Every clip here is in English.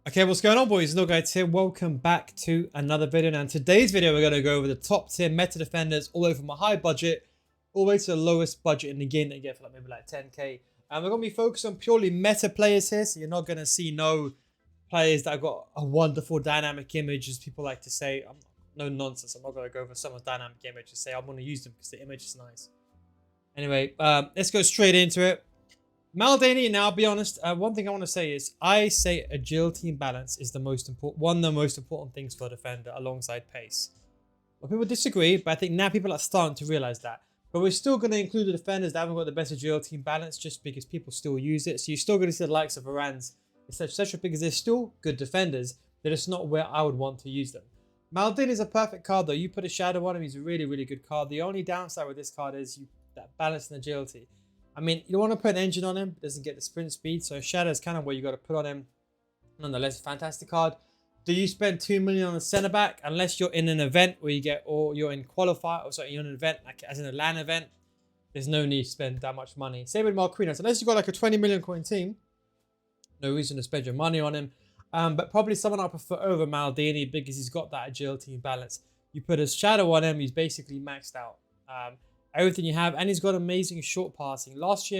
Okay, what's going on, boys? NealGuides here. Welcome back to another video. Now, in today's video, we're going to go over the top tier meta defenders all the way from a high budget all the way to the lowest budget in the game that you get for maybe 10k. And we're going to be focused on purely meta players here, so you're not going to see no players that have got a wonderful dynamic image, as people like to say. No nonsense. I'm not going to go over someone's dynamic image and say I'm going to use them because the image is nice. Anyway, let's go straight into it. Maldini, now I'll be honest, one thing I want to say is I say agility and balance is the most important, one of the most important things for a defender alongside pace. Well, people disagree, but I think now people are starting to realize that. But we're still going to include the defenders that haven't got the best agility and balance just because people still use it. So you're still going to see the likes of Varans, etc. because they're still good defenders. They're just not where I would want to use them. Maldini is a perfect card though. You put a shadow on him, he's a really, really good card. The only downside with this card is that balance and agility. I mean, you want to put an engine on him, doesn't get the sprint speed, so Shadow is kind of what you got to put on him. Nonetheless, fantastic card. Do you spend 2 million on a centre back unless you're in an event where you get, or you're in qualifier, or sorry, you're in an event like as in a LAN event? There's no need to spend that much money. Same with Marquinhos, unless you've got like a 20 million coin team, no reason to spend your money on him. But probably someone I prefer over Maldini because he's got that agility and balance. You put a Shadow on him, he's basically maxed out. Everything you have, and he's got amazing short passing. If you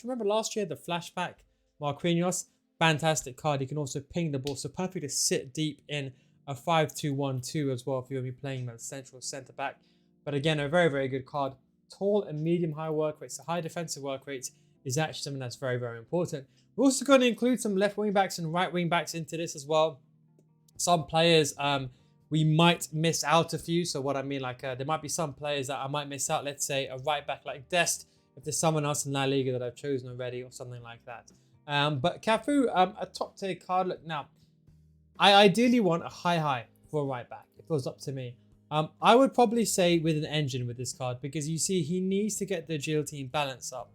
remember last year, the flashback Marquinhos, fantastic card. He can also ping the ball, so perfect to sit deep in a 5-2-1-2 as well if you're going to be playing as central centre back. But again, a very, very good card. Tall and medium high work rates, so high defensive work rates is actually something that's very, very important. We're also going to include some left wing backs and right wing backs into this as well. Some players, we might miss out a few. So what I mean, like there might be some players that I might miss out. Let's say a right back like Dest, if there's someone else in La Liga that I've chosen already or something like that. But Cafu, a top tier card. Look, now, I ideally want a high for a right back. If it was up to me. I would probably say with an engine with this card because you see he needs to get the agility and balance up.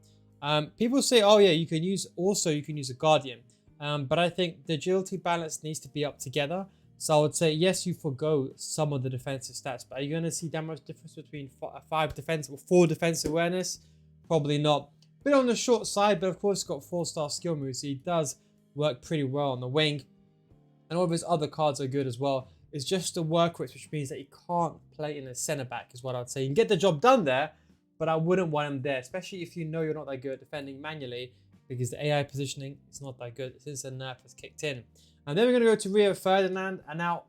People say, oh yeah, you can use a Guardian. But I think the agility balance needs to be up together. So I would say, yes, you forgo some of the defensive stats, but are you going to see that much difference between 4 defensive awareness? Probably not. Bit on the short side, but of course, got 4-star skill moves, so he does work pretty well on the wing. And all of his other cards are good as well. It's just the work rates, which means that he can't play in a centre back, is what I would say. You can get the job done there, but I wouldn't want him there, especially if you know you're not that good at defending manually, because the AI positioning is not that good since the nerf has kicked in. And then we're going to go to Rio Ferdinand. And now,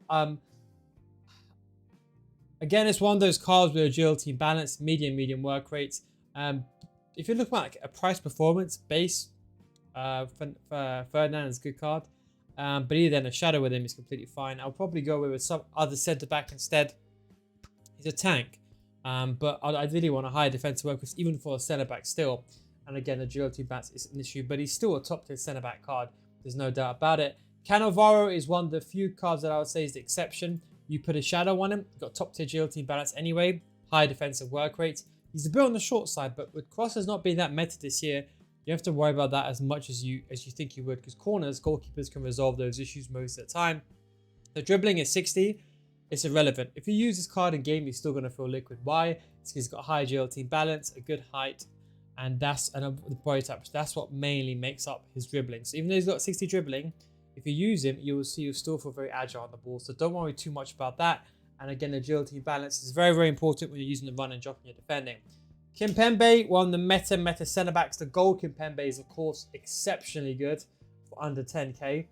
again, it's one of those cards with agility and balance, medium work rates. If you look at like a price performance base, Ferdinand is a good card. But either then a shadow with him is completely fine. I'll probably go with some other centre back instead. He's a tank. But I really want a higher defensive work rates, even for a centre back still. And again, agility balance is an issue, but he's still a top tier centre back card. There's no doubt about it. Cannavaro is one of the few cards that I would say is the exception. You put a shadow on him, you've got top tier agility and balance anyway, high defensive work rates. He's a bit on the short side, but with crosses not being that meta this year, you have to worry about that as much as you think you would, because goalkeepers can resolve those issues most of the time. The dribbling is 60, it's irrelevant. If you use this card in game, you're still going to feel liquid. Why? It's because he's got high agility and balance, a good height, and the body type. That's what mainly makes up his dribbling. So even though he's got 60 dribbling, if you use him, you will see you still feel very agile on the ball. So don't worry too much about that. And again, agility and balance is very, very important when you're using the run and jump and you're defending. Kimpembe, one of the meta centre backs. The gold Kimpembe is, of course, exceptionally good for under 10k.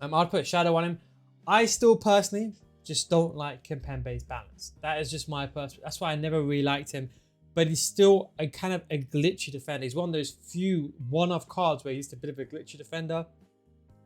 I'd put a shadow on him. I still personally just don't like Kimpembe's balance. That is just my personal. That's why I never really liked him. But he's still a kind of a glitchy defender. He's one of those few one-off cards where he's a bit of a glitchy defender.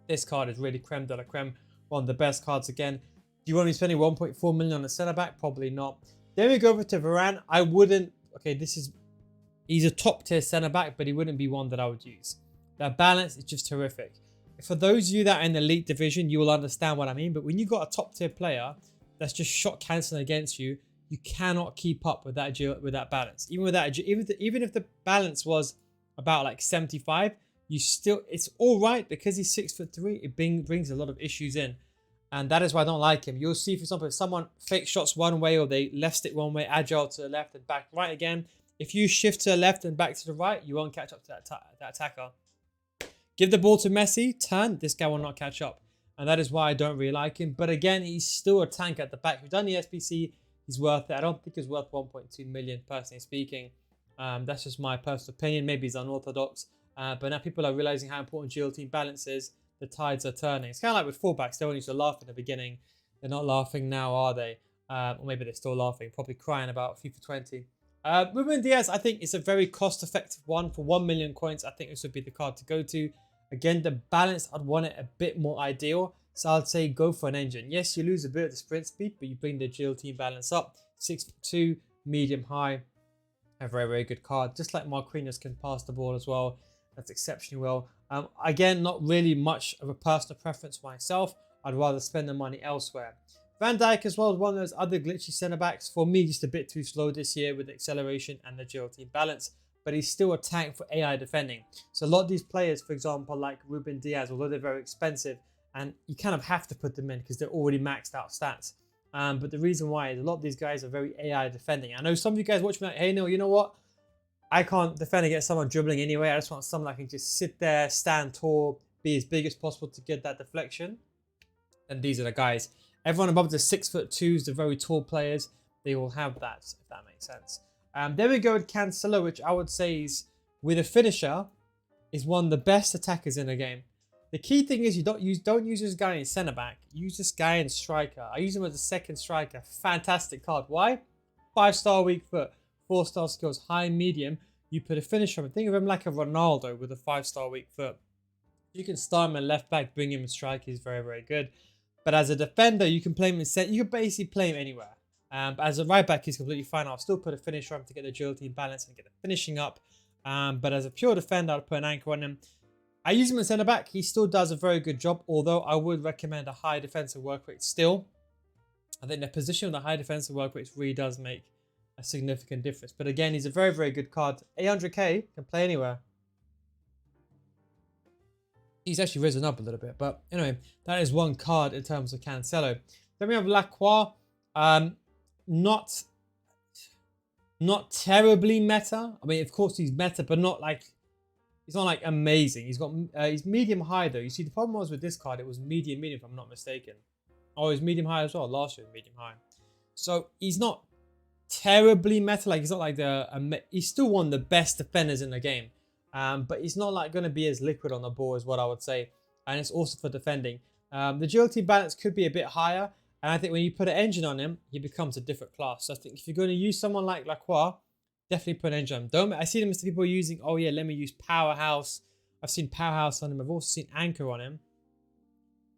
This card is really creme de la creme. One of the best cards again. Do you want to be spending 1.4 million on a centre back? Probably not. Then we go over to Varane. I wouldn't. Okay, he's a top tier centre back, but he wouldn't be one that I would use. That balance is just terrific. For those of you that are in the elite division, you will understand what I mean. But when you got a top tier player that's just shot cancelling against you, you cannot keep up with that balance. Even if the balance was about like 75. It's all right because he's 6'3". It brings a lot of issues in, and that is why I don't like him. You'll see, for example, if someone fake shots one way or they left stick one way, agile to the left and back right again. If you shift to the left and back to the right, you won't catch up to that attacker. Give the ball to Messi, turn, this guy will not catch up. And that is why I don't really like him. But again, he's still a tank at the back. We've done the SBC, he's worth it. I don't think he's worth 1.2 million, personally speaking. That's just my personal opinion. Maybe he's unorthodox. But now people are realizing how important GL team balance is. The tides are turning. It's kind of like with fullbacks. They all used to laugh in the beginning. They're not laughing now, are they? Or maybe they're still laughing, probably crying about FIFA 20. Ruben Diaz, I think, is a very cost-effective one. For 1 million coins, I think this would be the card to go to. Again, the balance, I'd want it a bit more ideal. So I'd say go for an engine. Yes, you lose a bit of the sprint speed, but you bring the GL team balance up. 6'2", medium high. A very, very good card. Just like Marquinhos can pass the ball as well. That's exceptionally well. Again, not really much of a personal preference for myself. I'd rather spend the money elsewhere. Van Dijk as well is one of those other glitchy centre-backs. For me, just a bit too slow this year with the acceleration and the GL team balance. But he's still a tank for AI defending. So a lot of these players, for example, like Ruben Diaz, although they're very expensive, and you kind of have to put them in because they're already maxed out stats. But the reason why is a lot of these guys are very AI defending. I know some of you guys watch me like, hey, Neil, you know what? I can't defend against someone dribbling anyway. I just want someone that can just sit there, stand tall, be as big as possible to get that deflection. And these are the guys. Everyone above the 6'2", the very tall players, they will have that, if that makes sense. Then we go with Cancelo, which I would say is, with a finisher, is one of the best attackers in the game. The key thing is you don't use this guy in centre back. Use this guy in striker. I use him as a second striker. Fantastic card. Why? 5-star weak foot, 4-star skills, high medium. You put a finisher on him. Think of him like a Ronaldo with a 5-star weak foot. You can start him at left back, bring him in striker. He's very, very good. But as a defender, you can play him in centre. You can basically play him anywhere. But as a right back, he's completely fine. I'll still put a finisher on him to get the agility and balance and get the finishing up. But as a pure defender, I'll put an anchor on him. I use him as centre back. He still does a very good job, although I would recommend a high defensive work rate still. I think the position of the high defensive work rates really does make a significant difference. But again, he's a very, very good card. 800k, can play anywhere. He's actually risen up a little bit. But anyway, that is one card in terms of Cancelo. Then we have Croix. Not terribly meta. I mean, of course he's meta, but not like, he's not like amazing. He's medium high though. You see, the problem was with this card, it was medium if I'm not mistaken. Oh, he's medium high as well. Last year, medium high. So he's not terribly meta. Like he's not like he's still one of the best defenders in the game. But he's not like going to be as liquid on the ball is what I would say. And it's also for defending. The agility balance could be a bit higher. And I think when you put an engine on him, he becomes a different class. So I think if you're going to use someone like Croix, definitely put an engine on him. I see them as people using, oh yeah, let me use Powerhouse. I've seen Powerhouse on him. I've also seen Anchor on him.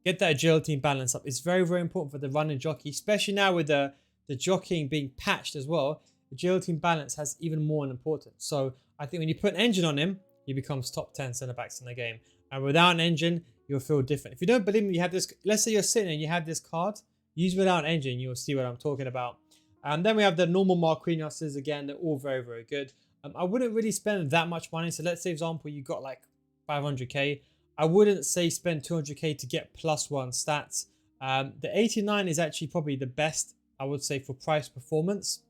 Get that agility and balance up. It's very, very important for the running jockey, especially now with the jockeying being patched as well. Agility and balance has even more importance. So I think when you put an engine on him, he becomes top 10 centre-backs in the game. And without an engine, you'll feel different. If you don't believe me, you have this, let's say you're sitting and you have this card, use without an engine, you'll see what I'm talking about. And then we have the normal Marquinhos. Again, they're all very, very good. I wouldn't really spend that much money. So let's say, for example, you got like 500k. I wouldn't say spend 200k to get +1 stats. The 89 is actually probably the best, I would say, for price performance.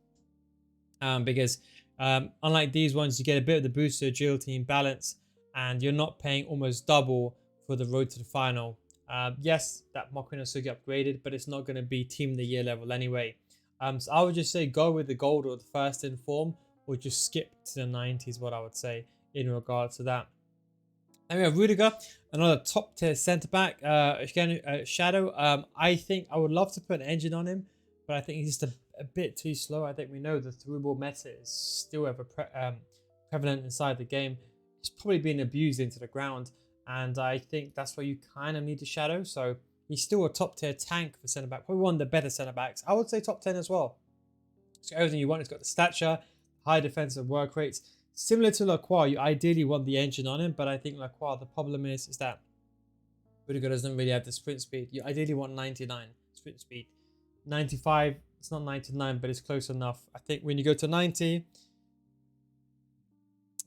Because unlike these ones, you get a bit of the boost to agility and balance. And you're not paying almost double for the road to the final. Yes, that Marquinhos will get upgraded, but it's not going to be Team of the Year level anyway. So I would just say go with the gold or the first in form, or just skip to the 90s, what I would say in regards to that. Then we have Rudiger, another top tier centre back. Again, Shadow. I think I would love to put an engine on him, but I think he's just a bit too slow. I think we know the through ball meta is still ever prevalent inside the game. It's probably being abused into the ground. And I think that's why you kind of need the Shadow. So he's still a top tier tank for centre back. Probably one of the better centre backs. I would say top 10 as well. So everything you want. It's got the stature, high defensive work rates. Similar to Lacroix, you ideally want the engine on him. But I think Lacroix, the problem is that Rudiger doesn't really have the sprint speed. You ideally want 99 sprint speed. 95, it's not 99, but it's close enough. I think when you go to 90,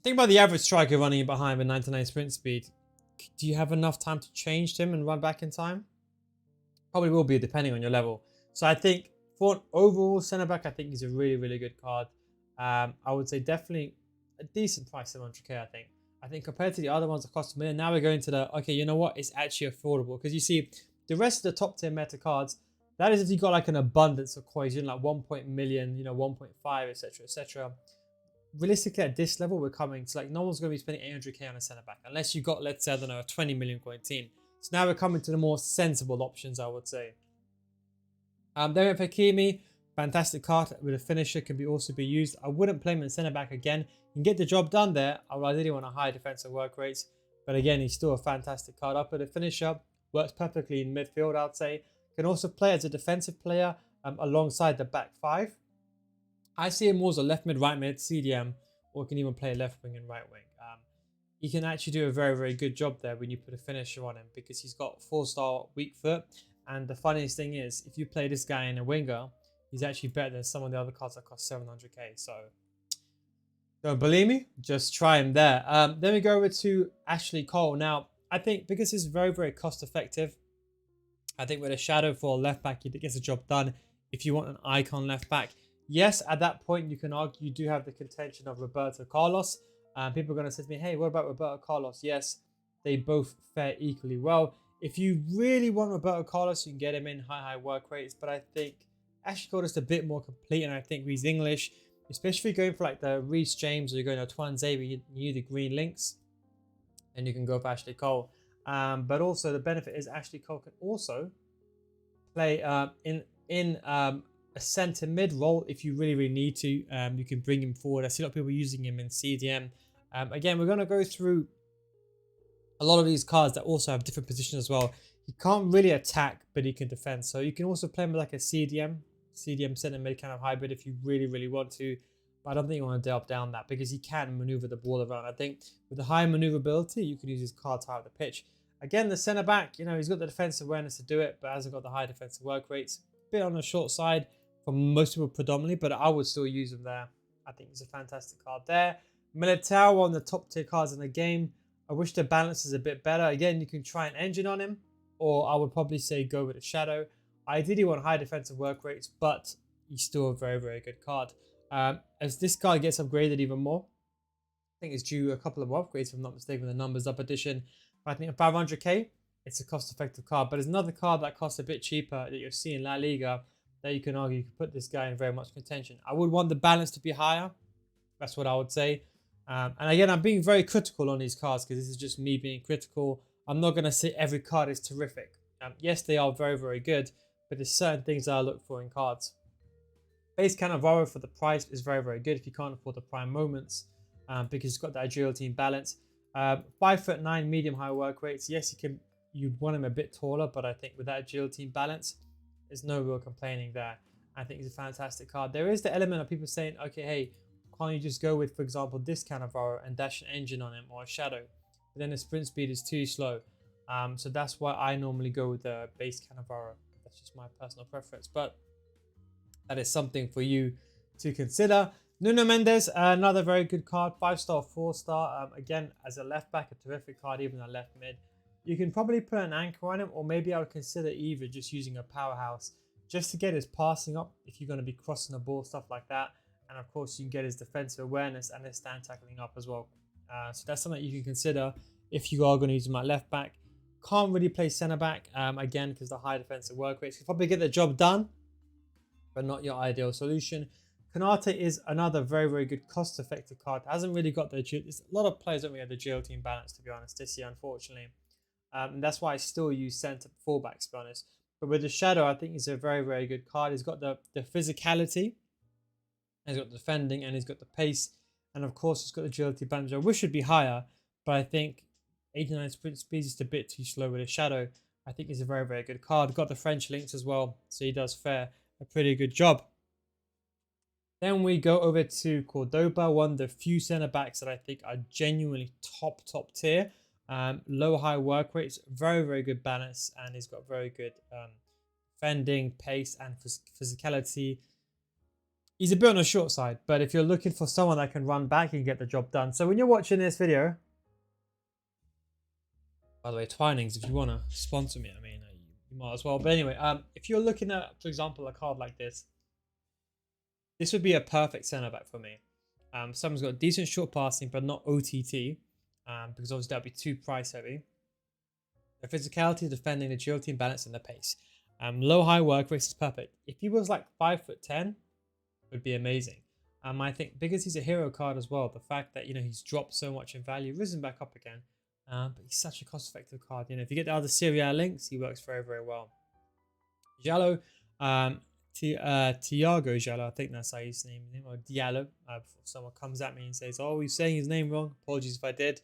think about the average striker running behind with 99 sprint speed. Do you have enough time to change him and run back in time? Probably will be, depending on your level. So I think for an overall centre-back, I think he's a really, really good card. I would say definitely a decent price, 700k, I think. I think compared to the other ones that cost a million, now we're going to the, okay, you know what? It's actually affordable. Because you see, the rest of the top tier meta cards, that is if you got like an abundance of coins, you know, like 1 million, you know, 1.5, etc., etc. Realistically, at this level, we're coming to like, no one's going to be spending 800k on a centre back unless you got, let's say, I don't know, a 20 million coin team. So now we're coming to the more sensible options, I would say. Then with Hakimi, fantastic card with a finisher, can also be used. I wouldn't play him in centre back again. You can get the job done there. I really want a high defensive work rates, but again, he's still a fantastic card. Up with a finisher, works perfectly in midfield, I'd say. Can also play as a defensive player alongside the back five. I see him more as a left mid, right mid, CDM, or can even play left wing and right wing. He can actually do a very, very good job there when you put a finisher on him because he's got 4-star weak foot. And the funniest thing is, if you play this guy in a winger, he's actually better than some of the other cards that cost 700k. So don't believe me? Just try him there. Then we go over to Ashley Cole. Now, I think because it's very, very cost effective, I think with a shadow for a left back, it gets the job done. If you want an icon left back, yes, at that point, you can argue you do have the contention of Roberto Carlos. People are going to say to me, hey, what about Roberto Carlos? Yes, they both fare equally well. If you really want Roberto Carlos, you can get him in high work rates. But I think Ashley Cole is a bit more complete. And I think he's English, especially going for like the Rhys James or you're going to Twan Xavier, you need the green links. And you can go for Ashley Cole. But also the benefit is Ashley Cole can also play in a centre mid role if you really, really need to. You can bring him forward. I see a lot of people using him in CDM. Again, we're going to go through a lot of these cards that also have different positions as well. He can't really attack, but he can defend. So you can also play him like a CDM centre mid kind of hybrid if you really, really want to. But I don't think you want to delve down that because he can maneuver the ball around. I think with the high maneuverability, you can use his cards high up the pitch. Again, the centre back, you know, he's got the defensive awareness to do it, but hasn't got the high defensive work rates. A bit on the short side for most people predominantly, but I would still use him there. I think he's a fantastic card there. Militao, one of the top tier cards in the game. I wish the balance is a bit better. Again, you can try an engine on him, or I would probably say go with a shadow. I ideally want high defensive work rates, but he's still a very, very good card. As this card gets upgraded even more, I think it's due a couple of upgrades, if I'm not mistaken, the numbers up edition. But I think at 500k, it's a cost-effective card. But there's another card that costs a bit cheaper that you'll see in La Liga that you can argue you could put this guy in very much contention. I would want the balance to be higher. That's what I would say. And again, I'm being very critical on these cards because this is just me being critical. I'm not going to say every card is terrific. Yes, they are very, very good, but there's certain things that I look for in cards. Base Cannavaro for the price is very, very good if you can't afford the prime moments because it's got that agility and balance. 5'9" medium high work rates. Yes, you'd want him a bit taller, but I think with that agility and balance, there's no real complaining there. I think it's a fantastic card. There is the element of people saying, okay, hey, can't you just go with, for example, this Cannavaro and dash an engine on him or a shadow? But then the sprint speed is too slow. So that's why I normally go with the base Cannavaro. That's just my personal preference. But that is something for you to consider. Nuno Mendes, another very good card. 5-star, 4-star. Again, as a left back, a terrific card, even a left mid. You can probably put an anchor on him, or maybe I would consider either just using a powerhouse just to get his passing up if you're going to be crossing the ball, stuff like that. And of course, you can get his defensive awareness and his stand tackling up as well. So that's something you can consider if you are going to use him at left back. Can't really play centre back, again, because the high defensive work rates can probably get the job done, but not your ideal solution. Kanate is another very, very good cost-effective card. Hasn't really got the agility. A lot of players don't really have the agility and balance, to be honest, this year, unfortunately. And that's why I still use centre fullbacks, to be honest. But with the Shadow, I think he's a very, very good card. He's got the physicality, he's got the defending, and he's got the pace. And of course, he's got the agility balance. I wish it would be higher, but I think 89 sprint speed is just a bit too slow with a Shadow. I think he's a very, very good card. Got the French links as well, so he does fare a pretty good job. Then we go over to Cordoba, one of the few centre backs that I think are genuinely top tier. Low high work rates, very, very good balance, and he's got very good defending, pace, and physicality. He's a bit on the short side, but if you're looking for someone that can run back and get the job done. So when you're watching this video, by the way, Twinings, if you want to sponsor me, I mean, you might as well. But anyway, if you're looking at, for example, a card like this, this would be a perfect centre back for me. Someone's got decent short passing, but not OTT. because obviously that'd be too price heavy. The physicality, defending, agility, and balance, and the pace. Low high work rates is perfect. If he was like 5'10", would be amazing. I think because he's a hero card as well, the fact that he's dropped so much in value, risen back up again, but he's such a cost-effective card. If you get the other Serie A links, he works very, very well. Giallo, Tiago Giallo, I think that's how his name is, or Diallo. Before someone comes at me and says, "Oh, he's saying his name wrong." Apologies if I did.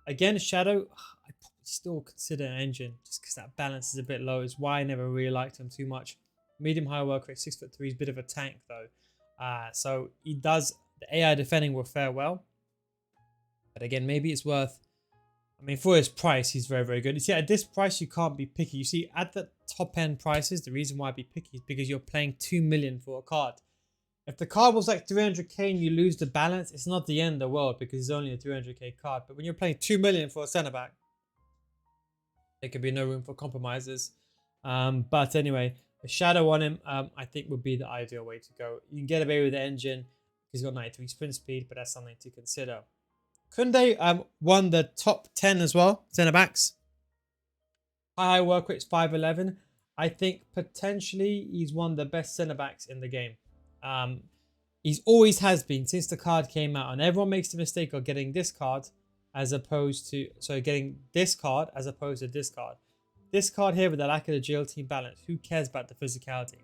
Again, Shadow, I probably still consider an engine just because that balance is a bit low. Is why I never really liked him too much. Medium high work rate, 6'3", is a bit of a tank though. So he does, the AI defending will fare well. But again, maybe it's worth, I mean, for his price, he's very, very good. You see, at this price, you can't be picky. You see, at the top end prices, the reason why I'd be picky is because you're paying 2 million for a card. If the card was like 300k and you lose the balance, it's not the end of the world because it's only a 300k card. But when you're playing 2 million for a centre back, there could be no room for compromises. But anyway, the shadow on him, I think would be the ideal way to go. You can get away with the engine. He's got 93 sprint speed, but that's something to consider. Kunde won the top 10 as well, centre backs. High work rate's 5'11". I think potentially he's one of the best centre backs in the game. He's always has been since the card came out, and everyone makes the mistake of getting this card as opposed to getting this card as opposed to this card. This card here with the lack of agility and balance, who cares about the physicality?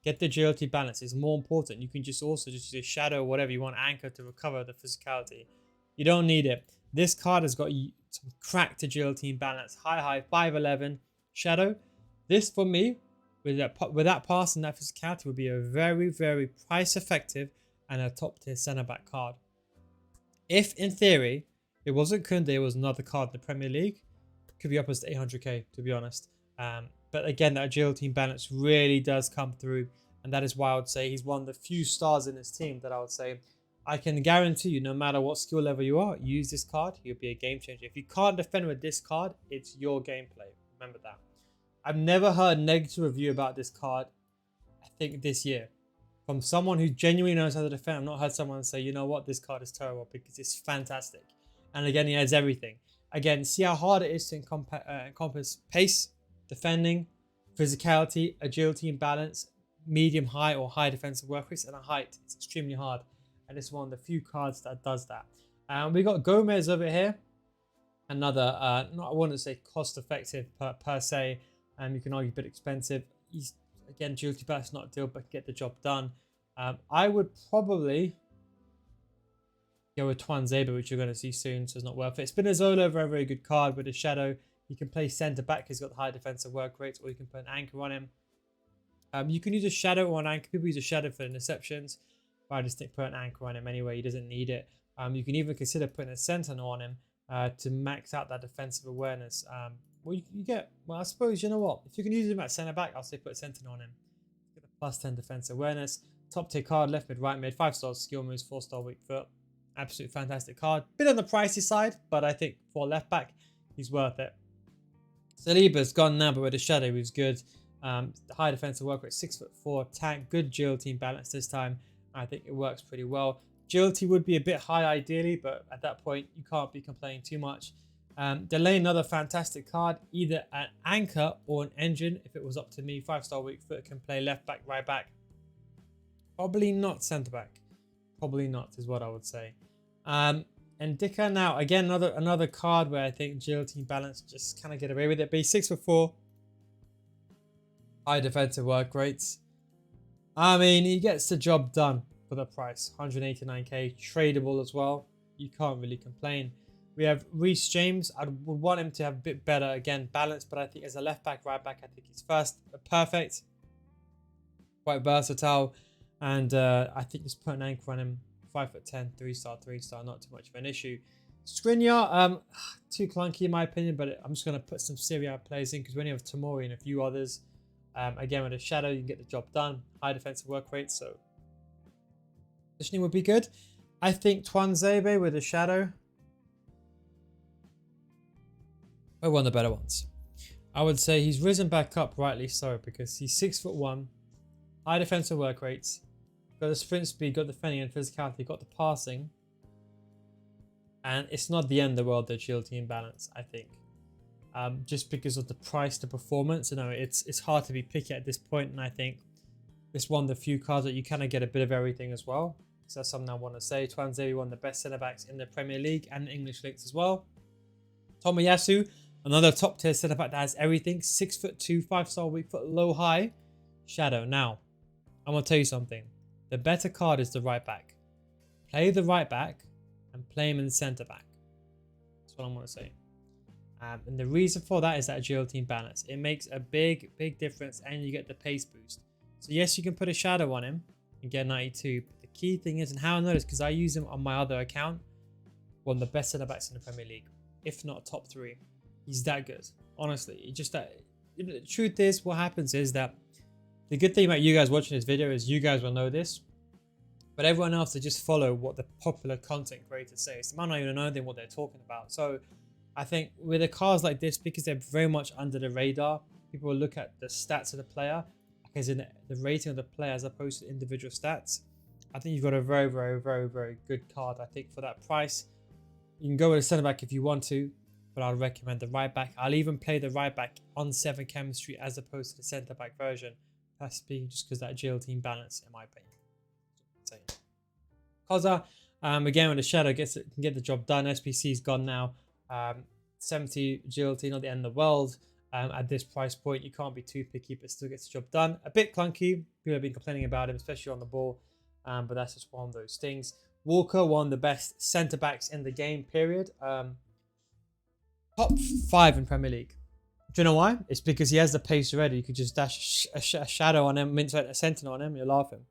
Get the agility balance, it's more important. You can just also just use a shadow or whatever you want, anchor to recover the physicality. You don't need it. This card has got some cracked agility and balance, high 5'11", shadow. This for me, with that pass and that physicality, would be a very, very price effective and a top tier centre back card. If in theory it wasn't Kunde, it was another card in the Premier League, could be up as to 800k to be honest. But again, that agility and balance really does come through, and that is why I would say he's one of the few stars in his team that I would say I can guarantee you, no matter what skill level you are, use this card, you'll be a game changer. If you can't defend with this card, it's your gameplay. Remember that. I've never heard a negative review about this card, I think this year, from someone who genuinely knows how to defend. I've not heard someone say, you know what, this card is terrible, because it's fantastic. And again, he has everything. Again, see how hard it is to encompass pace, defending, physicality, agility and balance, medium, high or high defensive work rates, and a height. It's extremely hard. And it's one of the few cards that does that. We got Gomez over here. Another, I wouldn't say cost effective per se. You can argue a bit expensive. He's, again, agility balance not a deal, but get the job done. I would probably go with Tuanzebe, which you're going to see soon, so it's not worth it. Spinazzola, very, very good card with a shadow. You can play centre back, he's got the high defensive work rates, or you can put an anchor on him. You can use a shadow or an anchor. People use a shadow for interceptions, but I just think put an anchor on him anyway. He doesn't need it. You can even consider putting a sentinel on him to max out that defensive awareness. Well, you get, well, I suppose, you know what? If you can use him at centre back, I'll say put a sentinel on him. Get a +10 defensive awareness. Top tier card, left mid, right mid, 5 stars skill moves, 4 star weak foot. Absolute fantastic card. Bit on the pricey side, but I think for left back, he's worth it. Saliba's gone now, but with a shadow, he's good. The high defensive work rate, 6'4", tank, good agility and balance this time. I think it works pretty well. Agility would be a bit high ideally, but at that point, you can't be complaining too much. Delay, another fantastic card, either an anchor or an engine. If it was up to me, 5-star weak foot, can play left back, right back. Probably not centre back. Probably not is what I would say. And Dicker now, again, another card where I think agility and balance just kind of get away with it. But he's 6'4", high defensive work rates. I mean, he gets the job done for the price. 189k, tradable as well. You can't really complain. We have Rhys James. I would want him to have a bit better, again, balance, but I think as a left back, right back, I think he's perfect. Quite versatile. And I think just put an anchor on him. 5'10", 3-star, 3-star, not too much of an issue. Skriniar, too clunky in my opinion, but I'm just going to put some Serie A players in because we only have Tomori and a few others. Again, with a shadow, you can get the job done. High defensive work rate, so positioning would be good. I think Tuanzebe with a shadow are one of the better ones. I would say he's risen back up, rightly so, because he's 6'1", high defensive work rates, got the sprint speed, got the defending and physicality, got the passing. And it's not the end of the world, the agility imbalance, I think. Just because of the price to performance, it's hard to be picky at this point, and I think it's one of the few cards that you kind of get a bit of everything as well. So that's something I want to say. Twanzebe, one of the best centre backs in the Premier League and English leagues as well. Yasu, another top tier centre back that has everything. 6'2", 5-star, weak foot, low high. Shadow. Now, I'm gonna tell you something. The better card is the right back. Play the right back and play him in the centre back. That's what I'm gonna say. And the reason for that is that agility imbalance. It makes a big difference, and you get the pace boost. So yes, you can put a shadow on him and get 92. But the key thing is, and how I know this, because I use him on my other account, one of the best centre backs in the Premier League, if not top 3. He's that good, honestly. It's just that the truth is, what happens is that the good thing about you guys watching this video is you guys will know this, but everyone else, they just follow what the popular content creators say. So they might not even know what they're talking about. So I think with the cards like this, because they're very much under the radar, people will look at the stats of the player, as in the rating of the player as opposed to individual stats. I think you've got a very good card. I think for that price, you can go with a centre back if you want to, but I'd recommend the right back. I'll even play the right back on 7 chemistry as opposed to the centre back version. That's speaking just because that agility imbalance, in my opinion. Koza, again with the shadow, can get the job done. SPC's gone now. 70 agility, not the end of the world. At this price point, you can't be too picky, but still gets the job done. A bit clunky. People have been complaining about him, especially on the ball, but that's just one of those things. Walker, one of the best centre backs in the game, period. Top 5 in Premier League. Do you know why? It's because he has the pace already. You could just dash a shadow on him, a sentinel on him, you're laughing.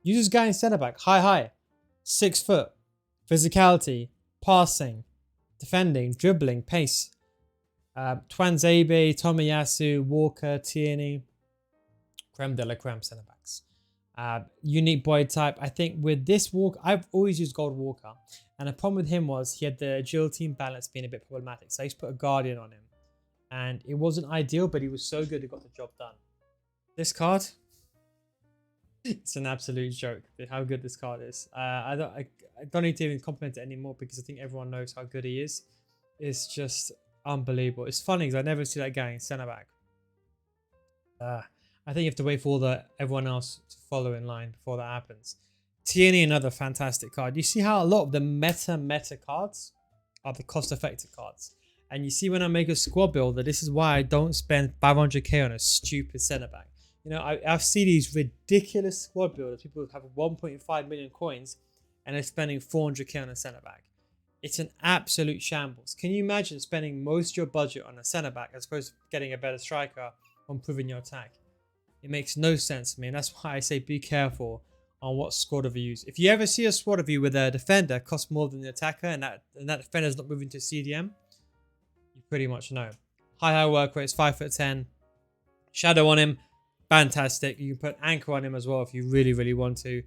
Use this guy in centre back, high, 6 foot, physicality, passing, defending, dribbling, pace. Twanzebe, Yasu, Walker, Tierney, creme de la creme centre backs. Unique body type. I think with this Walker, I've always used Gold Walker, and the problem with him was he had the agility imbalance being a bit problematic. So I used to put a Guardian on him, and it wasn't ideal, but he was so good, he got the job done. This card, it's an absolute joke how good this card is. I don't need to even compliment it anymore because I think everyone knows how good he is. It's just unbelievable. It's funny because I never see that guy in centre back. I think you have to wait for everyone else to follow in line before that happens. Tierney, another fantastic card. You see how a lot of the meta cards are the cost-effective cards. And you see when I make a squad builder, this is why I don't spend 500k on a stupid centre back. I've seen these ridiculous squad builders. People have 1.5 million coins and they're spending 400k on a centre back. It's an absolute shambles. Can you imagine spending most of your budget on a centre back as opposed to getting a better striker or improving your attack? It makes no sense to me, and that's why I say be careful on what squad of you use. If you ever see a squad of you with a defender cost more than the attacker, and that defender is not moving to CDM, you pretty much know. High work rates, 5'10", shadow on him, fantastic. You can put anchor on him as well if you really want to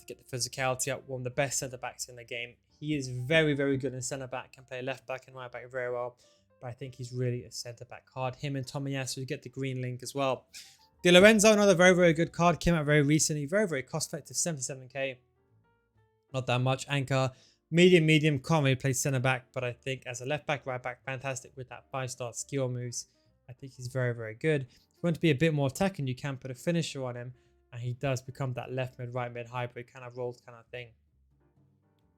get the physicality up. One of the best centre backs in the game. He is very good in centre back, can play left back and right back very well, but I think he's really a centre back card. Him and Yasu get the green link as well. Di Lorenzo, another very good card, came out very recently, very cost effective, 77k, not that much. Anchor, medium, can't really play centre back, but I think as a left back, right back, fantastic with that 5-star skill moves. I think he's very good. If you want to be a bit more attacking, you can put a finisher on him, and he does become that left mid, right mid hybrid kind of role kind of thing.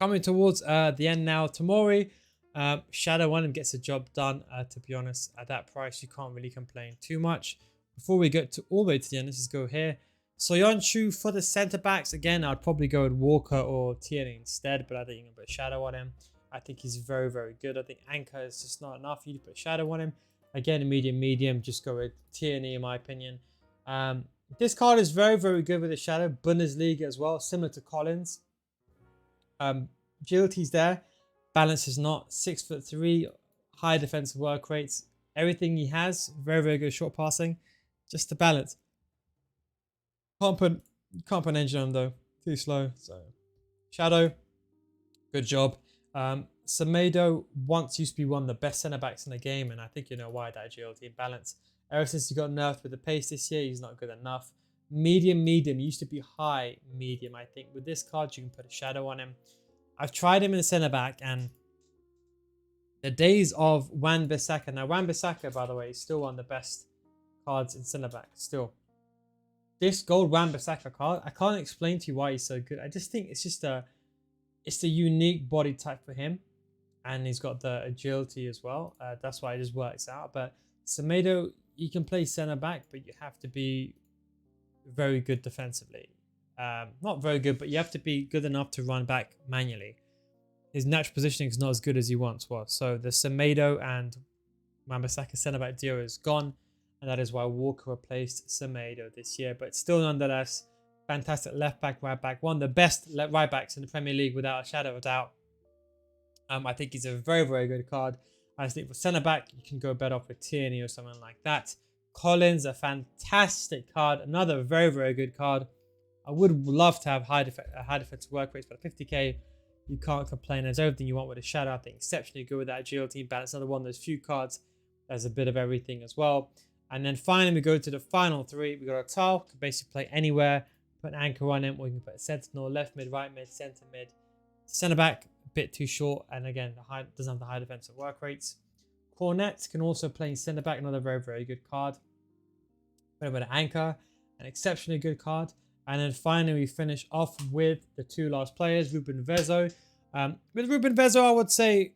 Coming towards the end now, Tomori, shadow on him gets the job done. To be honest, at that price, you can't really complain too much. Before we get all the way to the end, let's just go here. Soyuncu for the centre backs. Again, I'd probably go with Walker or Tierney instead, but I think you can put a shadow on him. I think he's very good. I think Anchor is just not enough. You need to put a shadow on him. Again, medium, just go with Tierney in my opinion. This card is very good with a shadow. Bundesliga as well, similar to Collins. Agility's there. Balance is not. 6'3", high defensive work rates. Everything he has, very good short passing. Just the balance. Can't put an engine on though. Too slow. So shadow, good job. Semedo once used to be one of the best centre backs in the game, and I think you know why, that agility and balance. Ever since he got nerfed with the pace this year, he's not good enough. Medium, used to be high medium. I think with this card you can put a shadow on him. I've tried him in the centre back, and The days of Wan-Bissaka. Now, Wan-Bissaka, by the way, is still one of the best cards in centre back. Still, this gold Wan-Bissaka card, I can't explain to you why he's so good. I just think it's just it's the unique body type for him, and he's got the agility as well. That's why it just works out. But Semedo, you can play centre back, but you have to be very good defensively. Not very good, but you have to be good enough to run back manually. His natural positioning is not as good as he once was. So the Semedo and Wan-Bissaka centre-back duo is gone. And that is why Walker replaced Semedo this year. But still nonetheless, fantastic left-back, right-back. One of the best right-backs in the Premier League without a shadow of a doubt. I think he's a very, very good card. I think for centre-back, you can go better off with Tierney or something like that. Collins, a fantastic card. Another very, very good card. I would love to have high defensive work rates, but 50k, you can't complain. There's everything you want with a shadow. I think exceptionally good with that agility balance. Another one of those few cards. There's a bit of everything as well. And then finally, we go to the final three. We got a tile. Can basically play anywhere. Put an anchor on him, or you can put a sentinel, left mid, right mid, centre mid. Centre back, a bit too short. And again, doesn't have the high defensive work rates. Cornet can also play in centre back. Another very, very good card. Put him with an anchor. An exceptionally good card. And then finally, we finish off with the two last players, Ruben Vezzo. With Ruben Vezzo, I would say,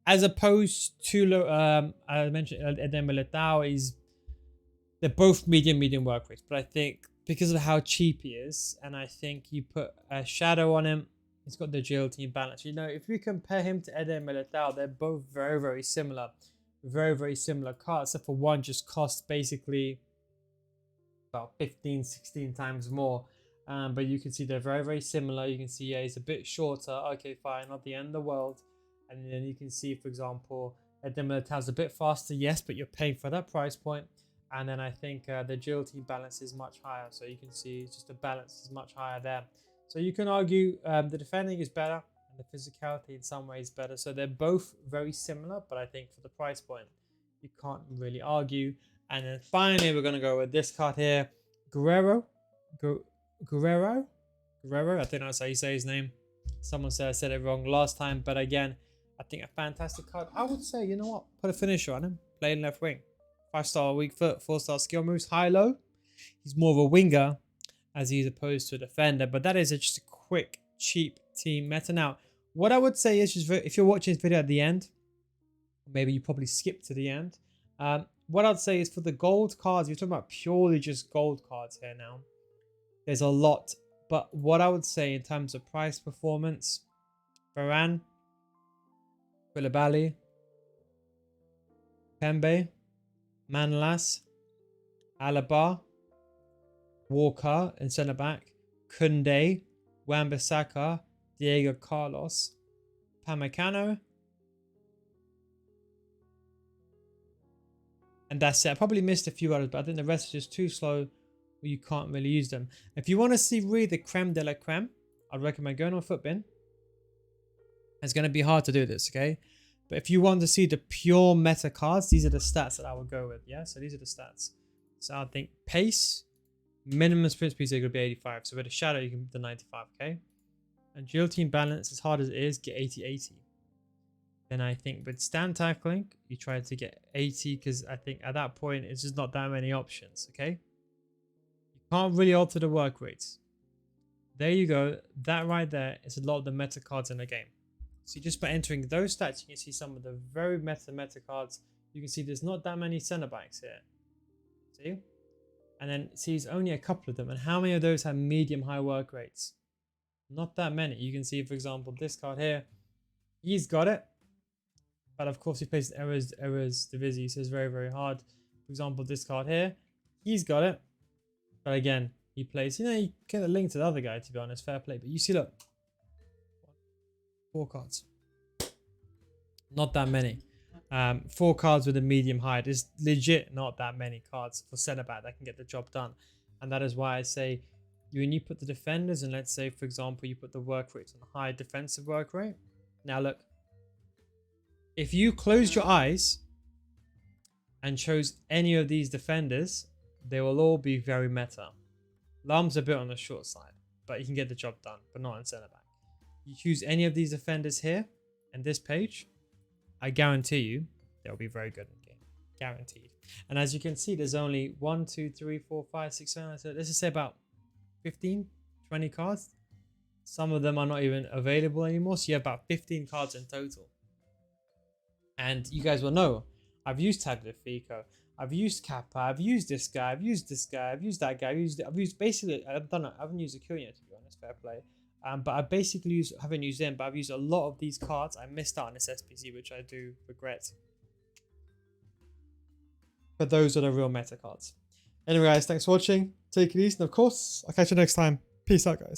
as opposed to, I mentioned Eden Militao, they're both medium work rates. But I think because of how cheap he is, and I think you put a shadow on him, he's got the agility and balance. You know, if you compare him to Eden Militao, they're both very, very similar. Very, very similar cards, except for one just costs basically about 15, 16 times more. But you can see they're very, very similar. You can see, yeah, he's a bit shorter. Okay, fine, not the end of the world. And then you can see, for example, Eden Militao's a bit faster, yes, but you're paying for that price point. And then I think the agility balance is much higher. So you can see just the balance is much higher there. So you can argue the defending is better and the physicality in some ways better. So they're both very similar, but I think for the price point, you can't really argue. And then finally, we're going to go with this card here. Guerrero. I think that's how you say his name. Someone said I said it wrong last time. But again, I think a fantastic card. I would say, you know what? Put a finisher on him. Playing left wing. 5-star weak foot. 4-star skill moves. High-low. He's more of a winger as he's opposed to a defender. But that is just a quick, cheap team meta. Now, what I would say is, just if you're watching this video at the end, maybe you probably skip to the end. What I'd say is for the gold cards, you're talking about purely just gold cards here now. There's a lot. But what I would say in terms of price performance, Varane, Koulibaly, Pembe, Manlas, Alaba, Walker in centre back, Koundé, Wan-Bissaka, Diego Carlos, Pamecano, and that's it. I probably missed a few others, but I think the rest are just too slow where you can't really use them. If you want to see really the creme de la creme, I'd recommend going on Footbin. It's going to be hard to do this, okay? But if you want to see the pure meta cards, these are the stats that I would go with, yeah? So these are the stats. So I think pace, minimum sprint speed is going to be 85. So with a shadow, you can put the 95, okay? Agility and balance, as hard as it is, get 80-80. Then I think with stand tackling, you try to get 80 because I think at that point, it's just not that many options, okay? You can't really alter the work rates. There you go. That right there is a lot of the meta cards in the game. So just by entering those stats, you can see some of the very meta cards. You can see there's not that many centre backs here. See? And then see, it's only a couple of them. And how many of those have medium high work rates? Not that many. You can see, for example, this card here. He's got it. But of course, he plays errors Divisi, so it's very, very hard. For example, this card here. He's got it. But again, he plays, you know, you get a link to the other guy, to be honest, fair play. But you see, look. 4 cards. Not that many. 4 cards with a medium height is legit not that many cards for centre back that can get the job done. And that is why I say when you put the defenders, and let's say, for example, you put the work rates on a high defensive work rate. Now look, if you closed your eyes and chose any of these defenders, they will all be very meta. Lum's a bit on the short side, but you can get the job done, but not in centre back. You choose any of these defenders here and this page, I guarantee you they'll be very good in game. Guaranteed. And as you can see, there's only 1, 2, 3, 4, 5, 6, 7, so let's just say about 15, 20 cards. Some of them are not even available anymore. So you have about 15 cards in total. And you guys will know, I've used Tagliafico, I've used Kappa, I've used this guy, I've used this guy, I've used that guy, I've used basically, I haven't used Acuna to be honest, fair play. But I basically haven't used them, but I've used a lot of these cards. I missed out on this SPC, which I do regret. But those are the real meta cards. Anyway guys, thanks for watching. Take it easy, and of course, I'll catch you next time. Peace out guys.